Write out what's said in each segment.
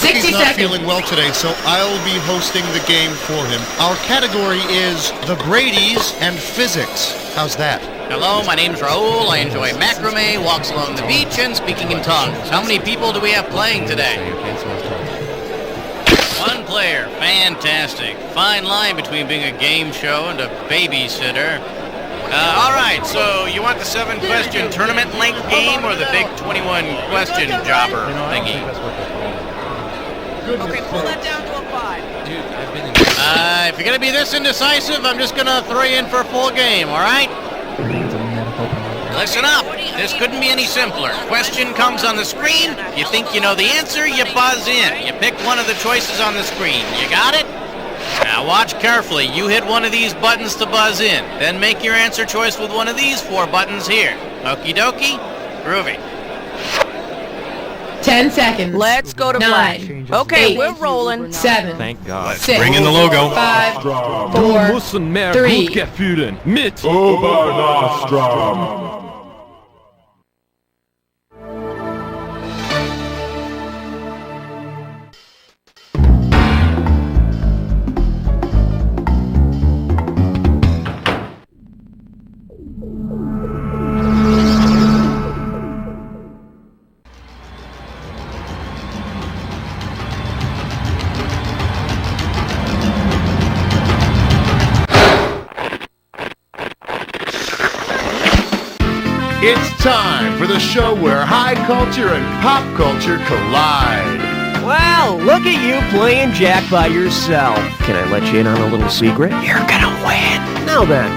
Lookie's not feeling well today, so I'll be hosting the game for him. Our category is the Brady's and physics. How's that? Hello, my name's Raul. I enjoy macrame, walks along the beach, and speaking in tongues. How many people do we have playing today? One player. Fantastic. Fine line between being a game show and a babysitter. All right, so you want the 7-question tournament-length game or the big 21-question jobber thingy? Okay, pull that down to a 5. Dude, I've been in... If you're going to be this indecisive, I'm just going to throw you in for a full game, all right? Listen up. This couldn't be any simpler. Question comes on the screen. You think you know the answer, you buzz in. You pick one of the choices on the screen. You got it? Now watch carefully. You hit one of these buttons to buzz in. Then make your answer choice with one of these 4 buttons here. Okie dokie. Groovy. 10 seconds. Let's go to 9. black. Okay, 8, we're rolling. 7. Thank God. 6. Bring in the logo. 5. Du 4. müssen mehr 3. Blutgefühlen mit Obernastrom. It's time for the show where high culture and pop culture collide. Wow, look at you playing Jack by yourself. Can I let you in on a little secret? You're gonna win. Now then.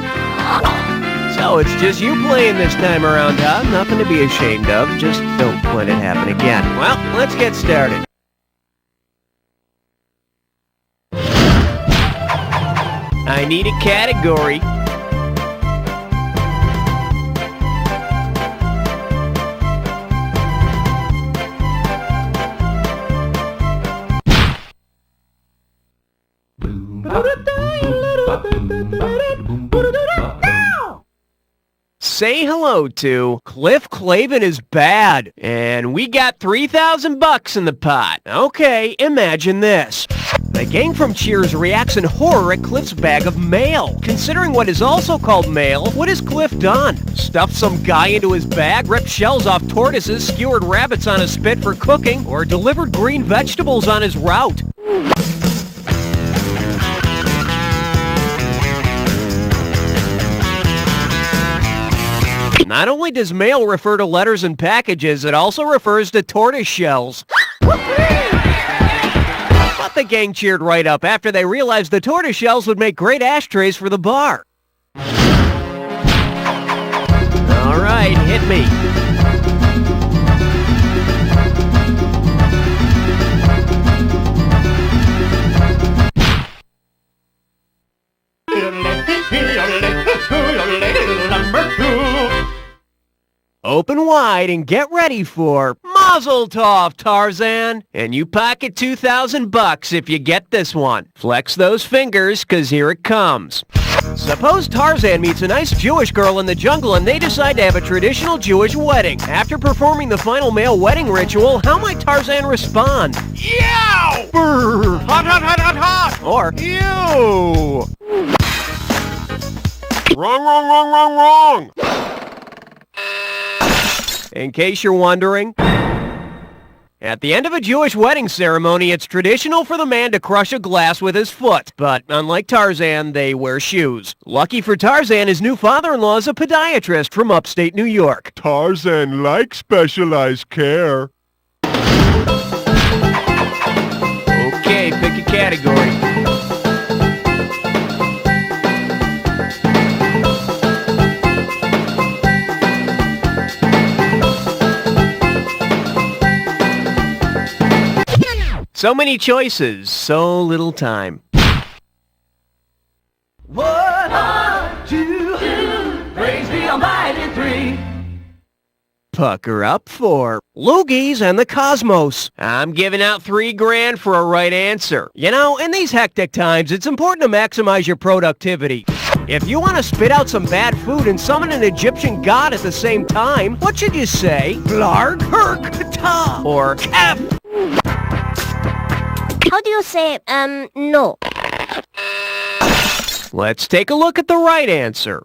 So it's just you playing this time around, huh? Nothing to be ashamed of. Just don't let it happen again. Well, let's get started. I need a category. Say hello to Cliff Clavin is bad, and we got $3,000 in the pot. Okay, imagine this. The gang from Cheers reacts in horror at Cliff's bag of mail. Considering what is also called mail, what has Cliff done? Stuffed some guy into his bag, ripped shells off tortoises, skewered rabbits on a spit for cooking, or delivered green vegetables on his route? Not only does mail refer to letters and packages, it also refers to tortoise shells. But the gang cheered right up after they realized the tortoise shells would make great ashtrays for the bar. All right, hit me. Open wide and get ready for Mazel Tov, Tarzan. And you pocket $2,000 if you get this one. Flex those fingers, 'cause here it comes. Suppose Tarzan meets a nice Jewish girl in the jungle and they decide to have a traditional Jewish wedding. After performing the final male wedding ritual, how might Tarzan respond? Yow! Brr. Hot, hot, hot, hot, hot! Or, Ew! Wrong. in case you're wondering, at the end of a Jewish wedding ceremony, it's traditional for the man to crush a glass with his foot. But unlike Tarzan, they wear shoes. Lucky for Tarzan, his new father-in-law is a podiatrist from upstate New York. Tarzan likes specialized care. Okay, pick a category. So many choices, so little time. 1, 2, praise the Almighty 3. Pucker up for Loogies and the Cosmos. I'm giving out $3,000 for a right answer. You know, in these hectic times, it's important to maximize your productivity. If you want to spit out some bad food and summon an Egyptian god at the same time, what should you say? Blarg, Herk, Ta, or Kef? How do you say, no? Let's take a look at the right answer.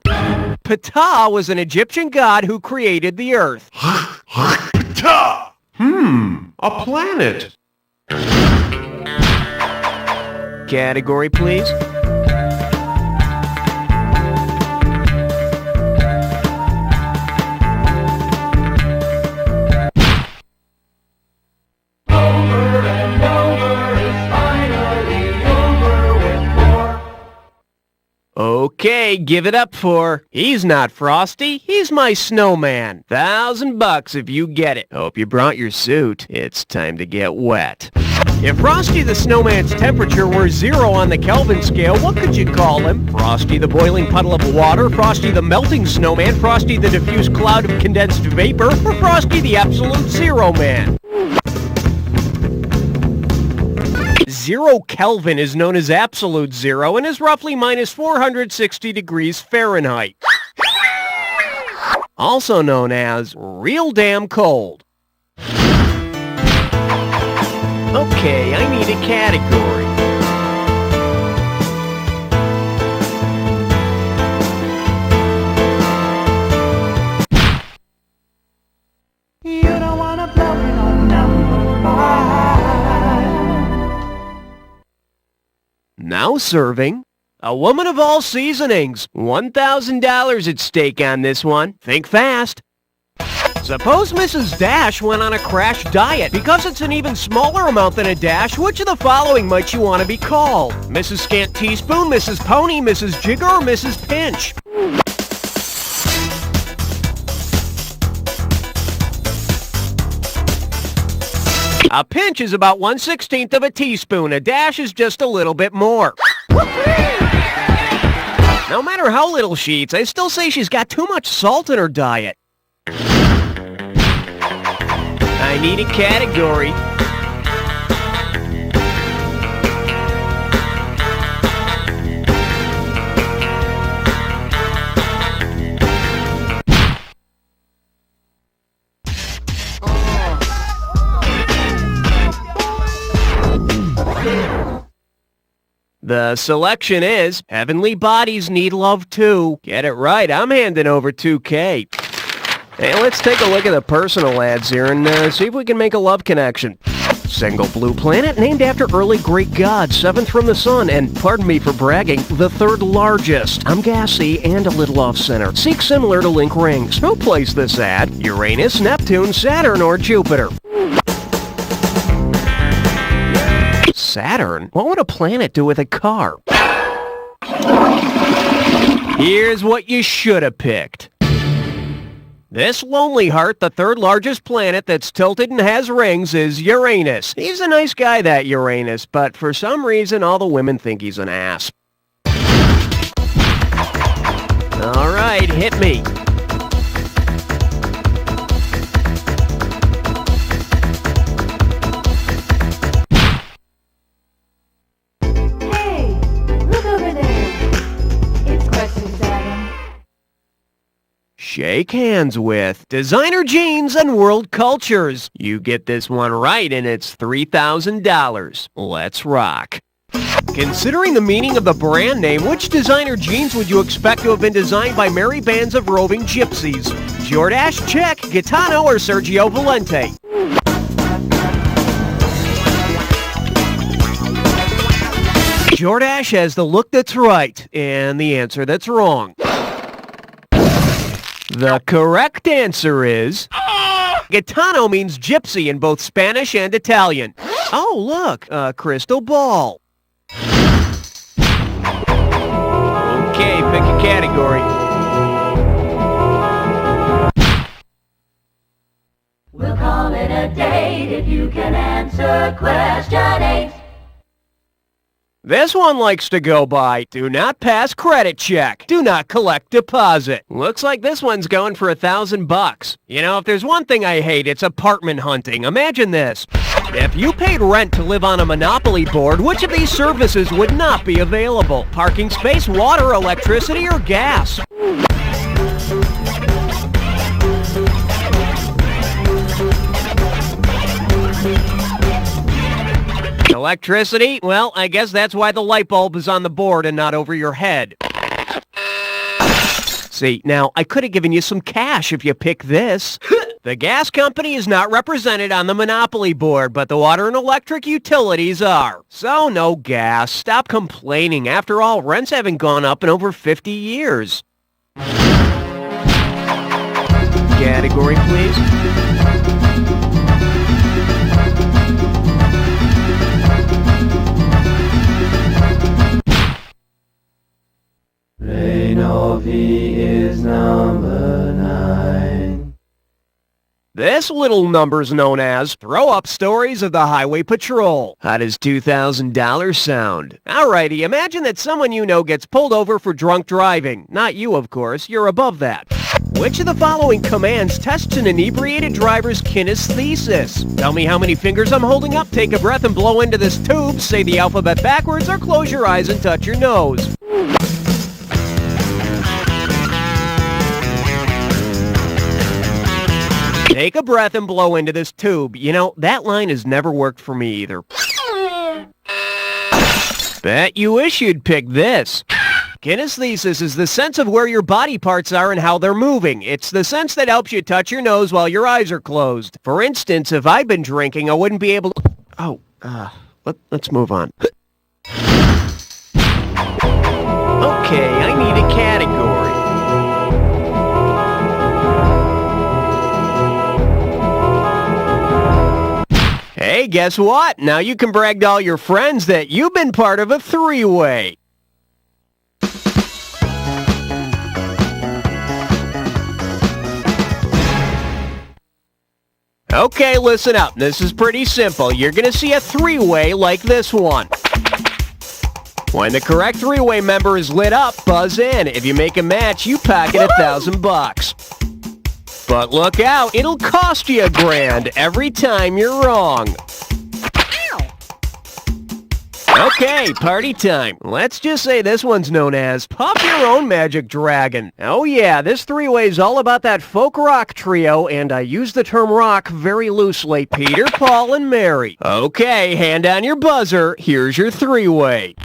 Ptah was an Egyptian god who created the earth. Ta! A planet. Category, please. Okay, give it up for... He's not Frosty, he's my snowman. $1,000 if you get it. Hope you brought your suit. It's time to get wet. If Frosty the Snowman's temperature were 0 on the Kelvin scale, what could you call him? Frosty the boiling puddle of water, Frosty the melting snowman, Frosty the diffuse cloud of condensed vapor, or Frosty the absolute zero man? 0 Kelvin is known as absolute zero and is roughly minus 460 degrees Fahrenheit. Also known as real damn cold. Okay, I need a category. You don't wanna blow it on number 5. Now serving, a Woman of All Seasonings. $1,000 at stake on this one. Think fast. Suppose Mrs. Dash went on a crash diet. Because it's an even smaller amount than a dash, which of the following might you want to be called? Mrs. Scant Teaspoon, Mrs. Pony, Mrs. Jigger, or Mrs. Pinch? A pinch is about 1/16 of a teaspoon. A dash is just a little bit more. No matter how little she eats, I still say she's got too much salt in her diet. I need a category. The selection is Heavenly Bodies Need Love Too. Get it right, I'm handing over $2K. Hey, let's take a look at the personal ads here and see if we can make a love connection. Single blue planet named after early Greek god, 7th from the sun, and pardon me for bragging, the 3rd largest. I'm gassy and a little off-center. Seek similar to link rings. Who plays this ad? Uranus, Neptune, Saturn, or Jupiter? Saturn? What would a planet do with a car? Here's what you should have picked. This lonely heart, the 3rd largest planet that's tilted and has rings, is Uranus. He's a nice guy, that Uranus, but for some reason all the women think he's an ass. All right, hit me. Hey, look over there. It's question 7. Shake hands with Designer Jeans and World Cultures. You get this one right and it's $3,000. Let's rock. Considering the meaning of the brand name, which designer jeans would you expect to have been designed by merry bands of roving gypsies? Jordache, check, Gaetano, or Sergio Valente? Jordache has the look that's right and the answer that's wrong. The correct answer is... Gaetano means gypsy in both Spanish and Italian. Oh, look, a crystal ball. Okay, pick a category. We'll call it a date if you can answer question 8. This one likes to go by, do not pass credit check, do not collect deposit. Looks like this one's going for $1,000. You know, if there's one thing I hate, it's apartment hunting. Imagine this. If you paid rent to live on a Monopoly board, which of these services would not be available? Parking space, water, electricity, or gas? Electricity? Well, I guess that's why the light bulb is on the board and not over your head. See, now, I could have given you some cash if you pick this. The gas company is not represented on the Monopoly board, but the water and electric utilities are. So, no gas. Stop complaining. After all, rents haven't gone up in over 50 years. Category, please. is number 9. This little number's known as Throw Up Stories of the Highway Patrol. How does $2,000 sound? Alrighty, imagine that someone you know gets pulled over for drunk driving. Not you, of course. You're above that. Which of the following commands tests an inebriated driver's kinesthesis? Tell me how many fingers I'm holding up, take a breath and blow into this tube, say the alphabet backwards, or close your eyes and touch your nose. Take a breath and blow into this tube. You know, that line has never worked for me either. Bet you wish you'd pick this. Kinesthesis is the sense of where your body parts are and how they're moving. It's the sense that helps you touch your nose while your eyes are closed. For instance, if I'd been drinking, I wouldn't be able to... let's move on. Okay, I need a category. Hey, guess what? Now you can brag to all your friends that you've been part of a three-way. Okay, listen up. This is pretty simple. You're gonna see a three-way like this one. When the correct three-way member is lit up, buzz in. If you make a match, you pocket $1,000. But look out, it'll cost you $1,000 every time you're wrong. Okay, party time. Let's just say this one's known as Pop Your Own Magic Dragon. Oh yeah, this three-way's all about that folk rock trio, and I use the term rock very loosely. Peter, Paul, and Mary. Okay, hand on your buzzer. Here's your three-way.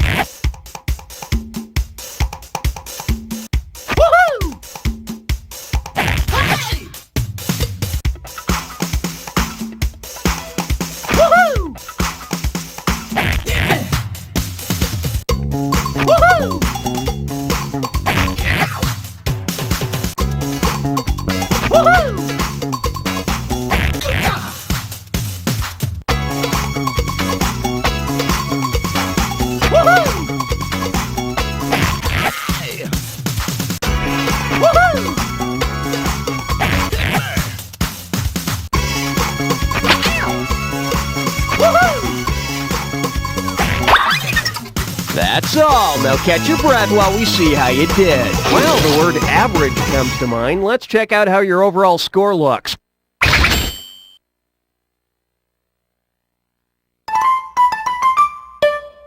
That's all. Now catch your breath while we see how you did. Well, the word average comes to mind. Let's check out how your overall score looks.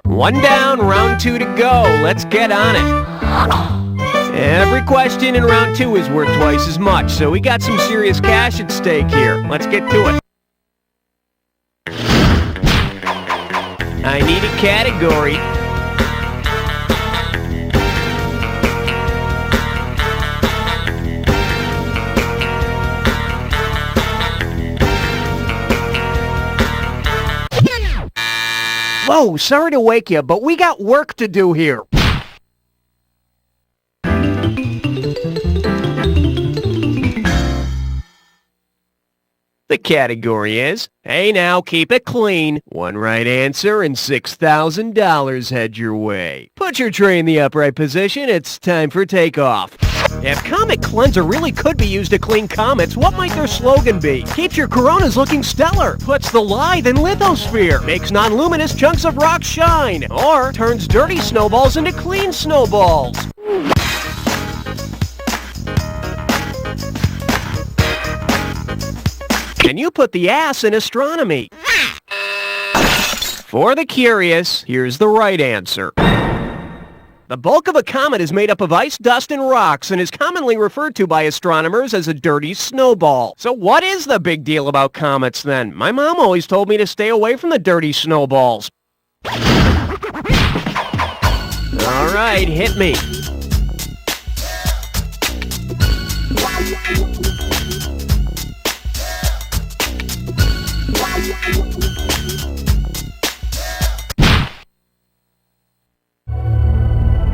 One down, round 2 to go. Let's get on it. Every question in round 2 is worth twice as much, so we got some serious cash at stake here. Let's get to it. I need a category. Whoa, sorry to wake you, but we got work to do here. The category is, hey now, keep it clean. One right answer and $6,000 head your way. Put your tray in the upright position. It's time for takeoff. If Comet Cleanser really could be used to clean comets, what might their slogan be? Keeps your coronas looking stellar, puts the lithe in lithosphere, makes non-luminous chunks of rock shine, or turns dirty snowballs into clean snowballs. And you put the ass in astronomy. For the curious, here's the right answer. The bulk of a comet is made up of ice, dust, and rocks, and is commonly referred to by astronomers as a dirty snowball. So what is the big deal about comets, then? My mom always told me to stay away from the dirty snowballs. All right, hit me.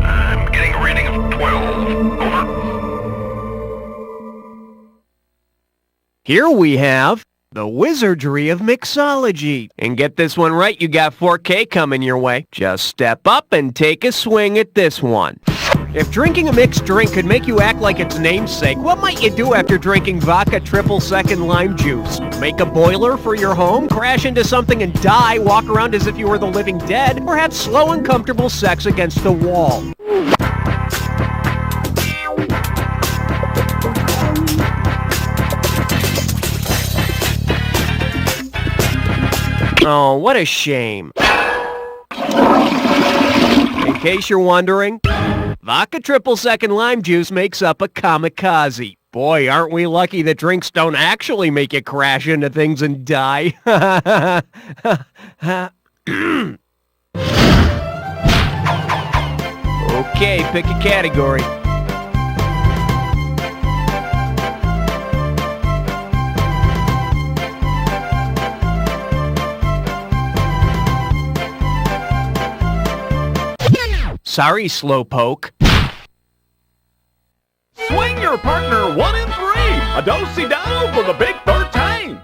I'm getting a reading of 12. Over. Here we have the Wizardry of Mixology. And get this one right, you got 4K coming your way. Just step up and take a swing at this one. If drinking a mixed drink could make you act like its namesake, what might you do after drinking vodka triple second lime juice? Make a boiler for your home, crash into something and die, walk around as if you were the living dead, or have slow and comfortable sex against the wall? Oh, what a shame. In case you're wondering, vodka triple second lime juice makes up a kamikaze. Boy, aren't we lucky that drinks don't actually make you crash into things and die. Okay, pick a category. Sorry, Slowpoke. Swing your partner 1 and 3. A do-si-do for the big 13.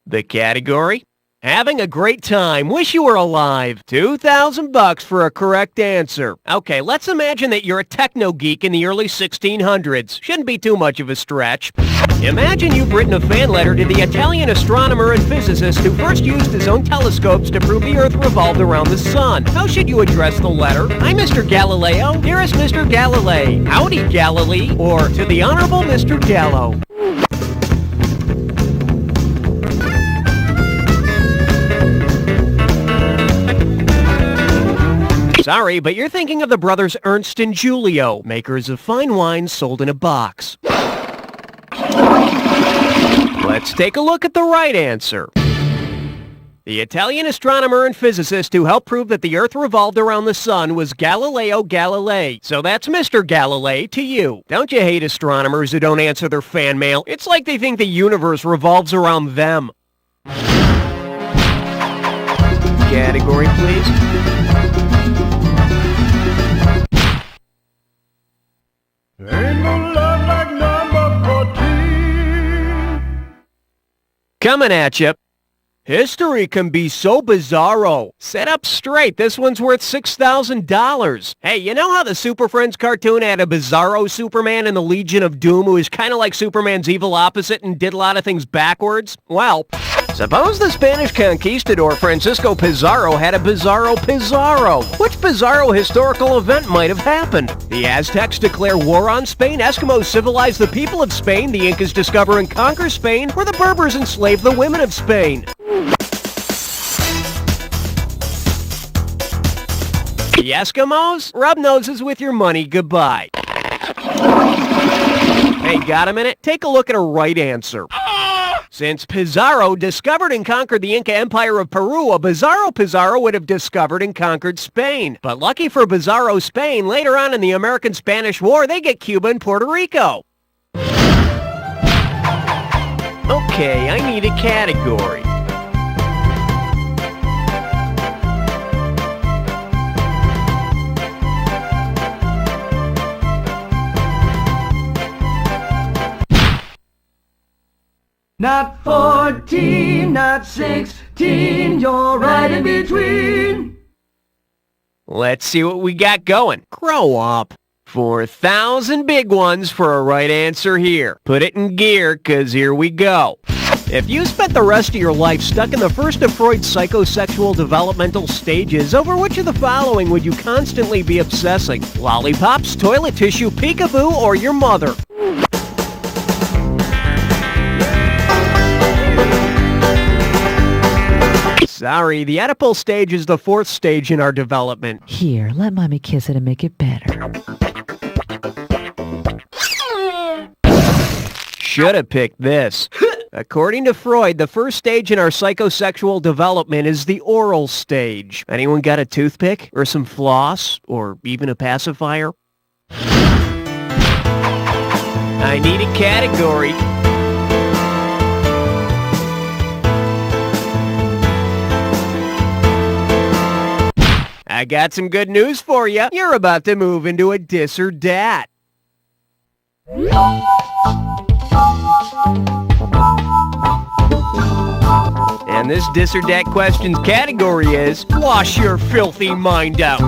The category? Having a great time. Wish you were alive. $2,000 for a correct answer. Okay, let's imagine that you're a techno geek in the early 1600s. Shouldn't be too much of a stretch. Imagine you've written a fan letter to the Italian astronomer and physicist who first used his own telescopes to prove the Earth revolved around the sun. How should you address the letter? Hi, Mr. Galileo. Dearest Mr. Galilei. Howdy, Galilee. Or to the Honorable Mr. Gallo. Sorry, but you're thinking of the brothers Ernst and Julio, makers of fine wines sold in a box. Let's take a look at the right answer. The Italian astronomer and physicist who helped prove that the Earth revolved around the sun was Galileo Galilei. So that's Mr. Galilei to you. Don't you hate astronomers who don't answer their fan mail? It's like they think the universe revolves around them. Category, please. Ain't no love like number 14. Coming at you. History can be so bizarro. Sit up straight. This one's worth $6,000. Hey, you know how the Super Friends cartoon had a bizarro Superman in the Legion of Doom who was kind of like Superman's evil opposite and did a lot of things backwards? Well, suppose the Spanish conquistador Francisco Pizarro had a bizarro Pizarro. Which bizarro historical event might have happened? The Aztecs declare war on Spain, Eskimos civilize the people of Spain, the Incas discover and conquer Spain, or the Berbers enslave the women of Spain. The Eskimos? Rub noses with your money, goodbye. Hey, got a minute? Take a look at a right answer. Since Pizarro discovered and conquered the Inca Empire of Peru, a bizarro Pizarro would have discovered and conquered Spain. But lucky for bizarro Spain, later on in the American-Spanish War, they get Cuba and Puerto Rico. Okay, I need a category. Not 14, not 16, you're right in between. Let's see what we got going. Grow up. 4,000 big ones for a right answer here. Put it in gear, 'cause here we go. If you spent the rest of your life stuck in the first of Freud's psychosexual developmental stages, over which of the following would you constantly be obsessing? Lollipops, toilet tissue, peekaboo, or your mother? Sorry, the Oedipal stage is the 4th stage in our development. Here, let Mommy kiss it and make it better. Should have picked this. According to Freud, the first stage in our psychosexual development is the oral stage. Anyone got a toothpick? Or some floss? Or even a pacifier? I need a category. I got some good news for you. You're about to move into a dis or dat. And this dis or dat questions category is wash your filthy mind out.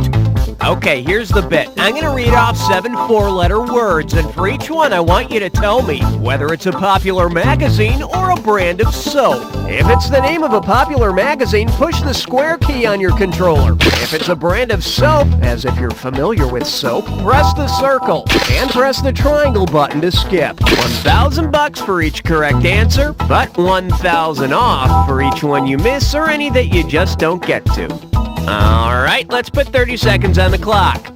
Okay, here's the bit. I'm going to read off 7 four-letter words, and for each one I want you to tell me whether it's a popular magazine or a brand of soap. If it's the name of a popular magazine, push the square key on your controller. If it's a brand of soap, as if you're familiar with soap, press the circle and press the triangle button to skip. $1,000 for each correct answer, but $1,000 off for each one you miss or any that you just don't get to. Alright, let's put 30 seconds on the clock.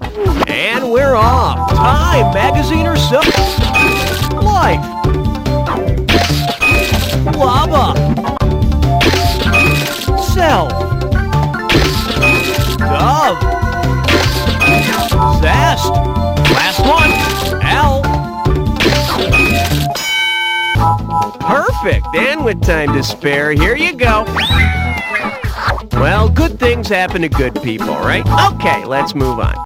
And we're off. Time, magazine or soap? Life. Lava. Self. Dove. Zest. Last one. L. Perfect. And with time to spare, here you go. Well, good things happen to good people, right? Okay, let's move on.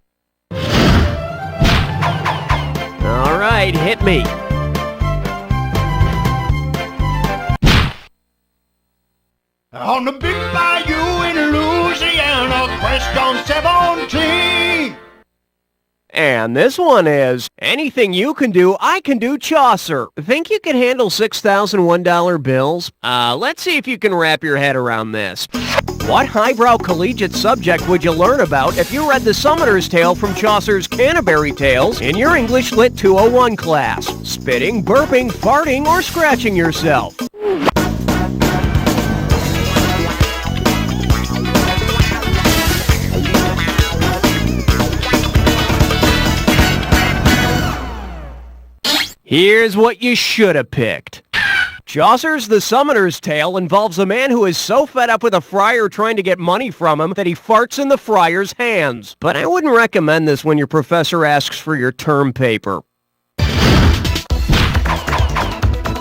All right, hit me. On the big bayou in Louisiana, crest on 17. And this one is, anything you can do, I can do, Chaucer. Think you can handle $6,001 bills? Let's see if you can wrap your head around this. What highbrow collegiate subject would you learn about if you read the Summoner's Tale from Chaucer's Canterbury Tales in your English Lit 201 class? Spitting, burping, farting, or scratching yourself? Here's what you should have picked. Chaucer's The Summoner's Tale involves a man who is so fed up with a friar trying to get money from him that he farts in the friar's hands. But I wouldn't recommend this when your professor asks for your term paper.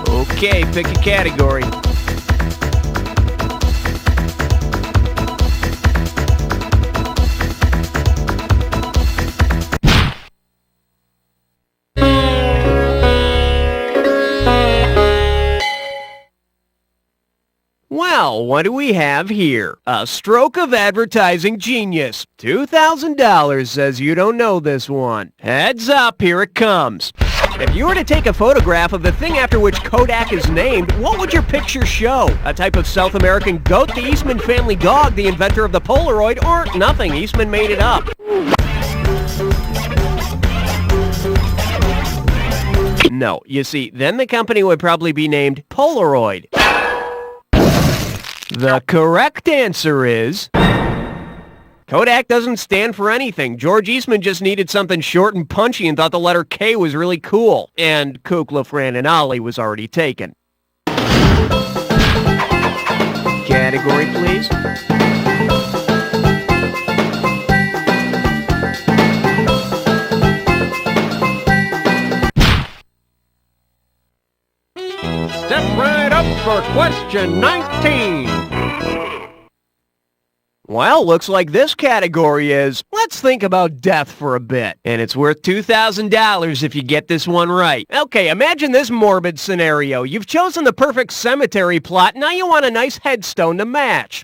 Okay, pick a category. Well, what do we have here? A stroke of advertising genius. $2,000 says you don't know this one. Heads up, here it comes. If you were to take a photograph of the thing after which Kodak is named, what would your picture show? A type of South American goat, the Eastman family dog, the inventor of the Polaroid, or nothing? Eastman made it up. No, you see, then the company would probably be named Polaroid. The correct answer is... Kodak doesn't stand for anything. George Eastman just needed something short and punchy and thought the letter K was really cool. And Kukla, Fran, and Ollie was already taken. Category, please. Step right up for question 19. Well, looks like this category is, let's think about death for a bit. And it's worth $2,000 if you get this one right. Okay, imagine this morbid scenario. You've chosen the perfect cemetery plot, now you want a nice headstone to match.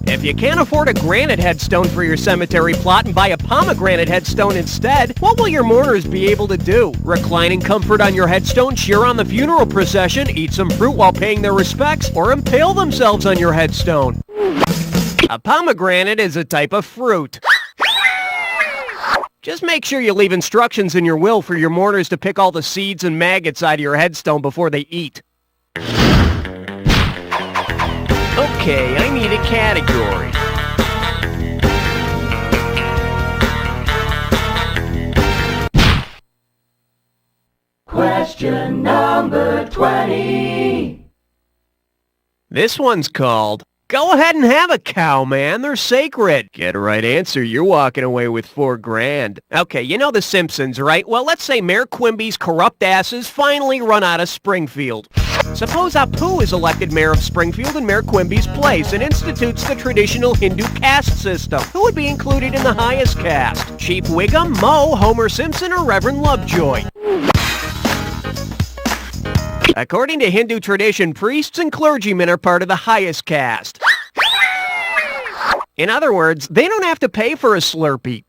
If you can't afford a granite headstone for your cemetery plot and buy a pomegranate headstone instead, what will your mourners be able to do? Recline in comfort on your headstone, cheer on the funeral procession, eat some fruit while paying their respects, or impale themselves on your headstone? A pomegranate is a type of fruit. Just make sure you leave instructions in your will for your mourners to pick all the seeds and maggots out of your headstone before they eat. Okay, I need a category. Question number 20. This one's called, Go ahead and have a cow, man. They're sacred. Get a right answer, you're walking away with $4,000. Okay, you know The Simpsons, right? Well, let's say Mayor Quimby's corrupt asses finally run out of Springfield. Suppose Apu is elected mayor of Springfield in Mayor Quimby's place and institutes the traditional Hindu caste system. Who would be included in the highest caste? Chief Wiggum, Moe, Homer Simpson, or Reverend Lovejoy? According to Hindu tradition, priests and clergymen are part of the highest caste. In other words, they don't have to pay for a Slurpee.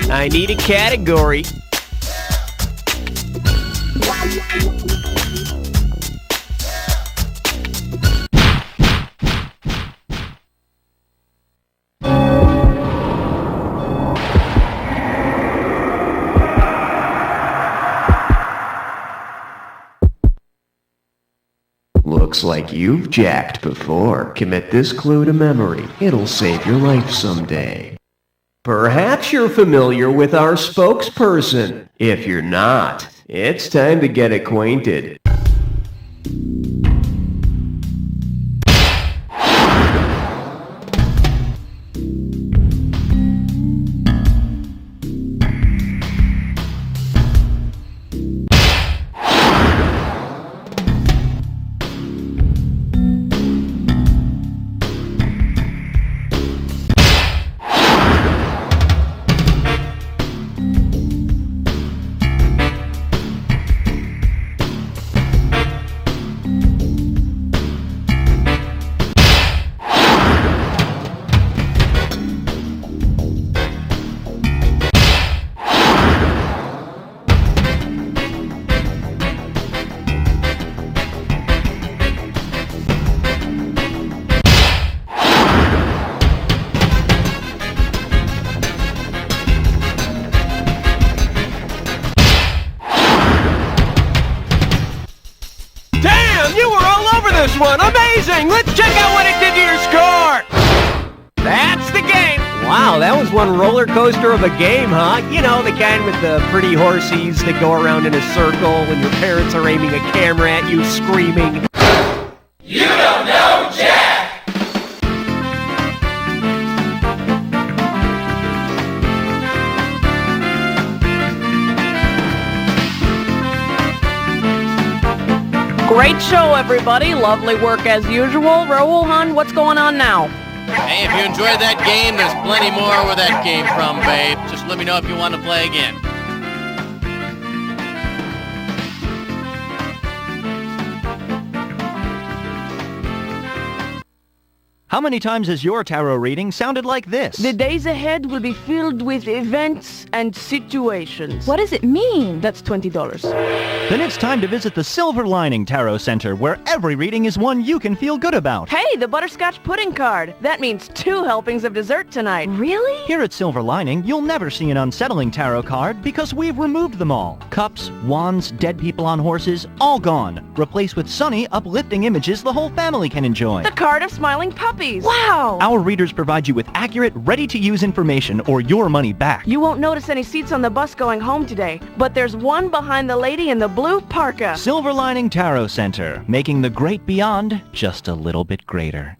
I need a category. Looks like you've jacked before. Commit this clue to memory. It'll save your life someday. Perhaps you're familiar with our spokesperson. If you're not, it's time to get acquainted. This one, amazing! Let's check out what it did to your score! That's the game! Wow, that was one roller coaster of a game, huh? You know, the kind with the pretty horsies that go around in a circle when your parents are aiming a camera at you, screaming, "You don't know Jack!" Great show, everybody. Lovely work as usual. Raul, hon, what's going on now? Hey, if you enjoyed that game, there's plenty more where that came from, babe. Just let me know if you want to play again. How many times has your tarot reading sounded like this? The days ahead will be filled with events and situations. What does it mean? That's $20. Then it's time to visit the Silver Lining Tarot Center, where every reading is one you can feel good about. Hey, the butterscotch pudding card. That means 2 helpings of dessert tonight. Really? Here at Silver Lining, you'll never see an unsettling tarot card because we've removed them all. Cups, wands, dead people on horses, all gone. Replaced with sunny, uplifting images the whole family can enjoy. The card of smiling puppies. Wow! Our readers provide you with accurate, ready-to-use information or your money back. You won't notice any seats on the bus going home today, but there's one behind the lady in the blue parka. Silver Lining Tarot Center, making the great beyond just a little bit greater.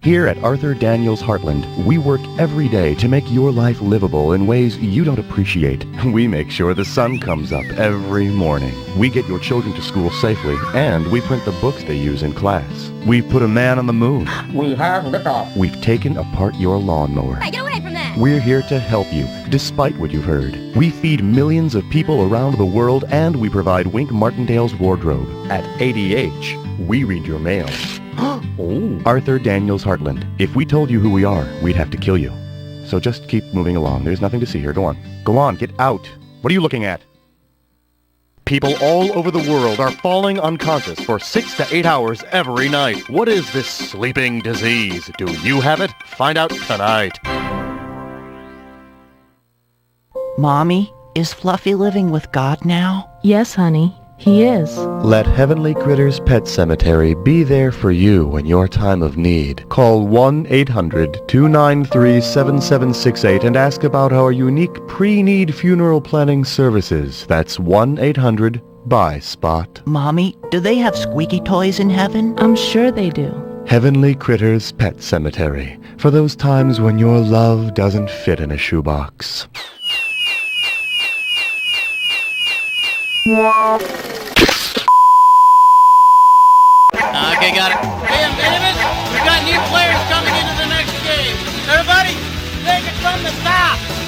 Here at Arthur Daniels Heartland, we work every day to make your life livable in ways you don't appreciate. We make sure the sun comes up every morning. We get your children to school safely, and we print the books they use in class. We've put a man on the moon. We have liftoff. We've taken apart your lawnmower. Hey, get away from that! We're here to help you, despite what you've heard. We feed millions of people around the world, and we provide Wink Martindale's wardrobe. At ADH, we read your mail. Oh. Arthur Daniels Heartland. If we told you who we are, we'd have to kill you. So just keep moving along. There's nothing to see here. Go on. Go on. Get out. What are you looking at? People all over the world are falling unconscious for 6 to 8 hours every night. What is this sleeping disease? Do you have it? Find out tonight. Mommy, is Fluffy living with God now? Yes, honey, he is. Let Heavenly Critters Pet Cemetery be there for you in your time of need. Call 1-800-293-7768 and ask about our unique pre-need funeral planning services. That's 1-800 Bye, Spot. Mommy, do they have squeaky toys in heaven? I'm sure they do. Heavenly Critters Pet Cemetery. For those times when your love doesn't fit in a shoebox. Okay, got it. Hey, Davis, we've got new players coming into the next game. Everybody, take it from the top.